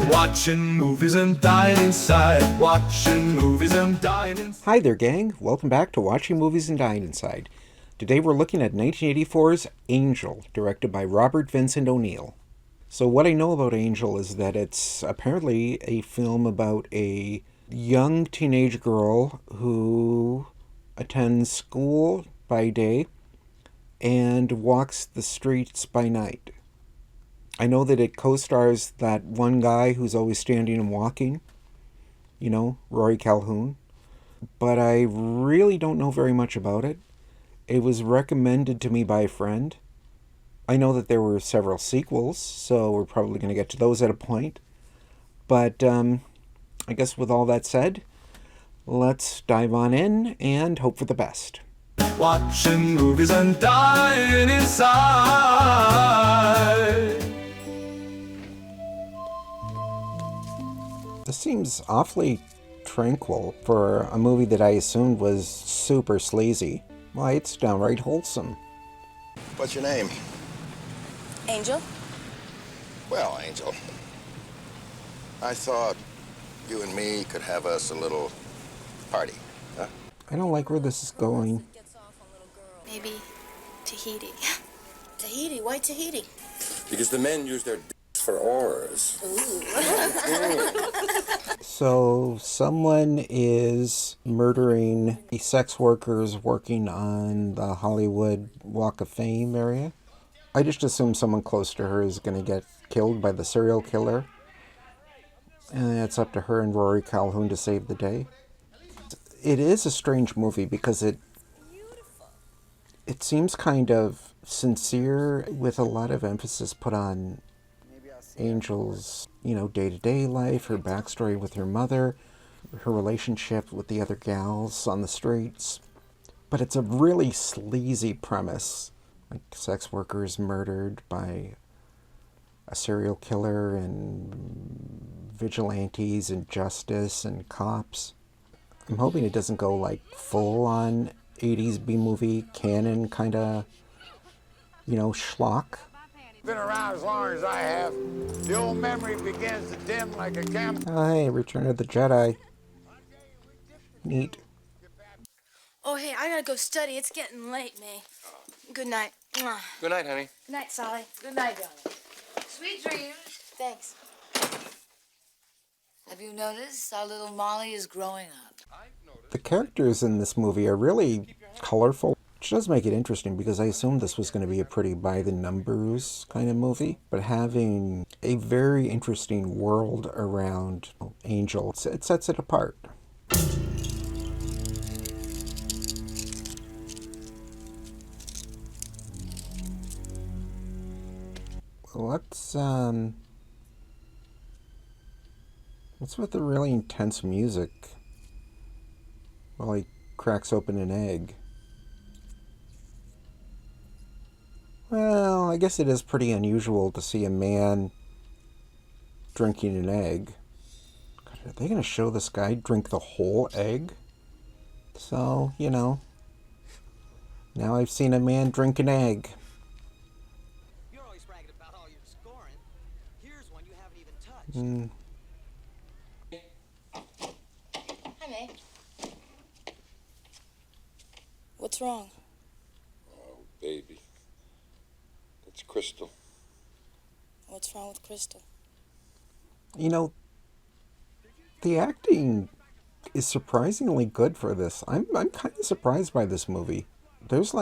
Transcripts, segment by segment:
Watching movies and dying inside. Watching movies and dying inside. Hi there, gang. Welcome back to Watching Movies and Dyin Inside. Today we're looking at 1984's Angel, directed by Robert Vincent O'Neil. So what I know about Angel is that it's apparently a film about a young teenage girl who attends school by day and walks the streets by night. I know that it co-stars that one guy who's always standing and walking, you know, Rory Calhoun, but I really don't know very much about it. It was recommended to me by a friend. I know that there were several sequels, so we're probably going to get to those at a point. But I guess with all that said, let's dive on in and hope for the best. Watching movies and dying inside. This seems awfully tranquil for a movie that I assumed was super sleazy. Why, it's downright wholesome. What's your name? Angel? Well, Angel, I thought you and me could have us a little party, huh? I don't like where this is going. Maybe Tahiti. Tahiti? Why Tahiti? Because the men use their dicks for oars. Ooh. So, someone is murdering the sex workers working on the Hollywood Walk of Fame area. I just assume someone close to her is going to get killed by the serial killer. And it's up to her and Rory Calhoun to save the day. It is a strange movie because it seems kind of sincere with a lot of emphasis put on Angel's, day-to-day life, her backstory with her mother, her relationship with the other gals on the streets. But it's a really sleazy premise. Like sex workers murdered by a serial killer and vigilantes and justice and cops. I'm hoping it doesn't go like full on 80s B-movie canon kind of, schlock. Been around as long as I have. The old memory begins to dim like a camera. Oh, hey, Return of the Jedi. Neat. Oh, hey, I gotta go study. It's getting late, May. Good night. Mwah. Good night, honey. Good night, Sally. Good night, darling. Sweet dreams. Thanks. Have you noticed our little Molly is growing up? The characters in this movie are really colorful, which does make it interesting because I assumed this was going to be a pretty by-the-numbers kind of movie. But having a very interesting world around Angel, it sets it apart. What's with the really intense music while he cracks open an egg? Well, I guess it is pretty unusual to see a man drinking an egg. God, are they going to show this guy drink the whole egg? So, now I've seen a man drink an egg. You're always bragging about all your scoring. Here's one you haven't even touched. Hi, May. What's wrong? Oh, baby. It's Crystal. What's wrong with Crystal? The acting is surprisingly good for this. I'm kind of surprised by this movie. There's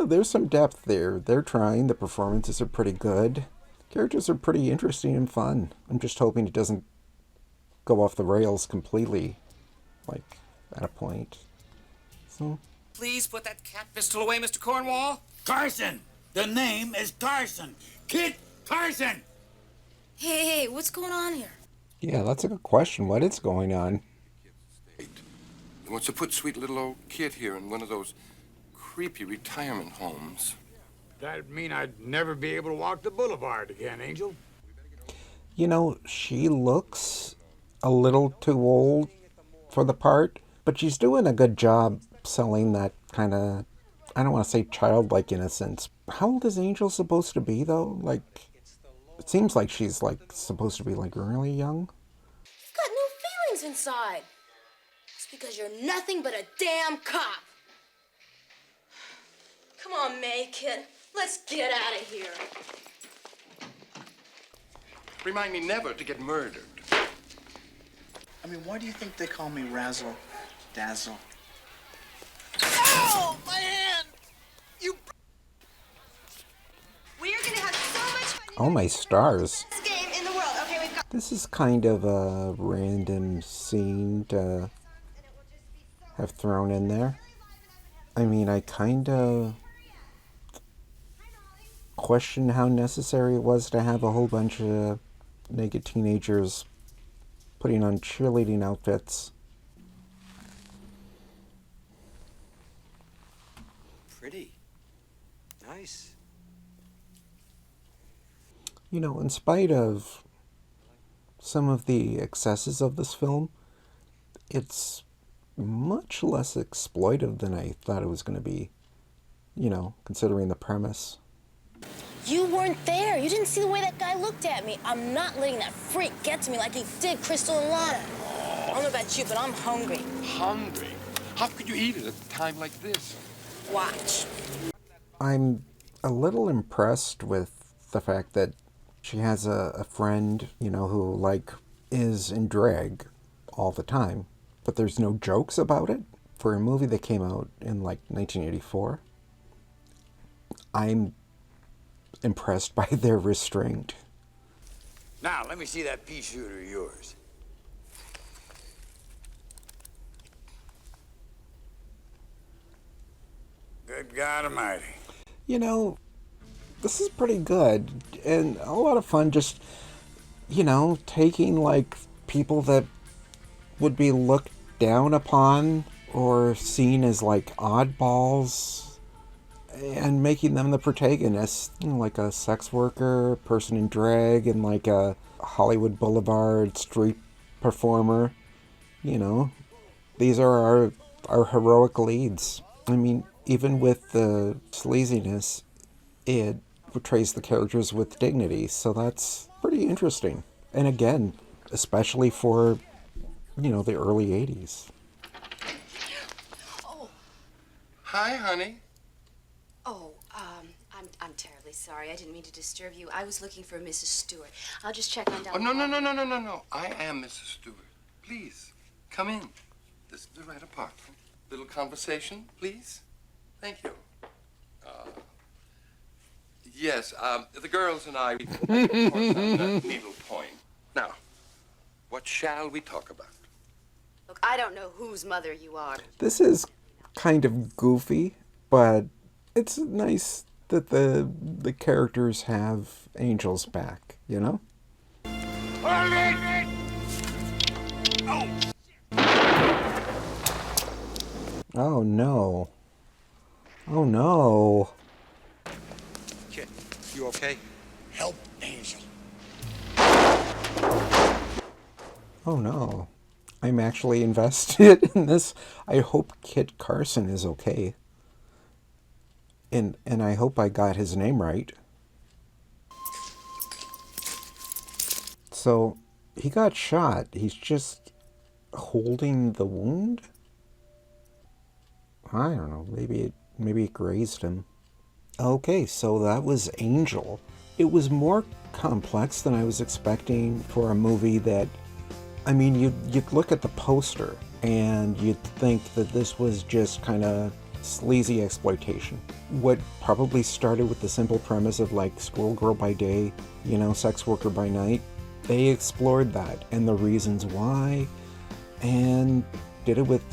there's some depth there. They're trying. The performances are pretty good. Characters are pretty interesting and fun. I'm just hoping it doesn't go off the rails completely, at a point. So. Please put that cat pistol away, Mr. Cornwall. Carson! The name is Carson. Kid Carson! Hey, what's going on here? Yeah, that's a good question. What is going on? He wants to put sweet little old kid here in one of those creepy retirement homes. That'd mean I'd never be able to walk the boulevard again, Angel. She looks a little too old for the part, but she's doing a good job selling that kind of, I don't want to say childlike innocence. How old is Angel supposed to be, though? It seems like she's like supposed to be like really young. You've got no feelings inside. It's because you're nothing but a damn cop. Come on, May, kid. Let's get out of here. Remind me never to get murdered. I mean, why do you think they call me Razzle Dazzle? Oh, my hand! You. We're gonna have so much fun. Oh my stars. Best game in the world. Okay, we've got. This is kind of a random scene to have thrown in there. I mean, I kind of question how necessary it was to have a whole bunch of naked teenagers putting on cheerleading outfits. Pretty. Nice. You know, in spite of some of the excesses of this film, it's much less exploitive than I thought it was going to be, you know, considering the premise. You weren't there. You didn't see the way that guy looked at me. I'm not letting that freak get to me like he did Crystal and Lana. I don't know about you, but I'm hungry. Hungry? How could you eat it at a time like this? Watch. I'm a little impressed with the fact that she has a friend, you know, who, like, is in drag all the time, but there's no jokes about it. For a movie that came out in, like, 1984, I'm impressed by their restraint. Now, let me see that pea shooter of yours. Good God Almighty. You know, this is pretty good and a lot of fun, just, you know, taking like people that would be looked down upon or seen as like oddballs and making them the protagonists, you know, like a sex worker, a person in drag, and like a Hollywood Boulevard street performer. You know, these are our heroic leads. I mean, even with the sleaziness, it portrays the characters with dignity, so that's pretty interesting. And again, especially for, you know, the early 80s. Oh, Hi, honey. I'm terribly sorry. I didn't mean to disturb you. I was looking for Mrs. Stewart. I'll just check on down. Oh, no. I am Mrs. Stewart. Please, come in. This is the right apartment. Little conversation, please. Thank you. Yes, the girls and I, of course, on that needle point. Now, what shall we talk about? Look, I don't know whose mother you are. This is kind of goofy, but it's nice that the characters have Angel's back, you know? Oh no. Oh no. Kid, you okay? Help Angel. Oh no. I'm actually invested in this. I hope Kit Carson is okay. And I hope I got his name right. So, he got shot. He's just holding the wound? I don't know. Maybe it grazed him. Okay, so that was Angel. It was more complex than I was expecting for a movie that, I mean, you'd look at the poster and you'd think that this was just kind of sleazy exploitation. What probably started with the simple premise of like squirrel girl by day, you know, sex worker by night. They explored that and the reasons why, and did it with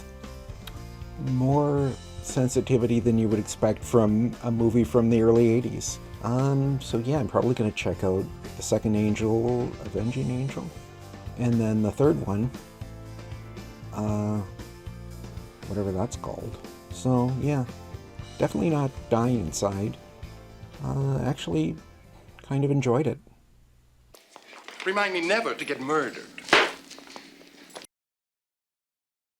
more sensitivity than you would expect from a movie from the early 80s. So yeah, I'm probably going to check out the second Angel, Avenging Angel, and then the third one, whatever that's called. So yeah, definitely not dying inside. Actually kind of enjoyed it. Remind me never to get murdered.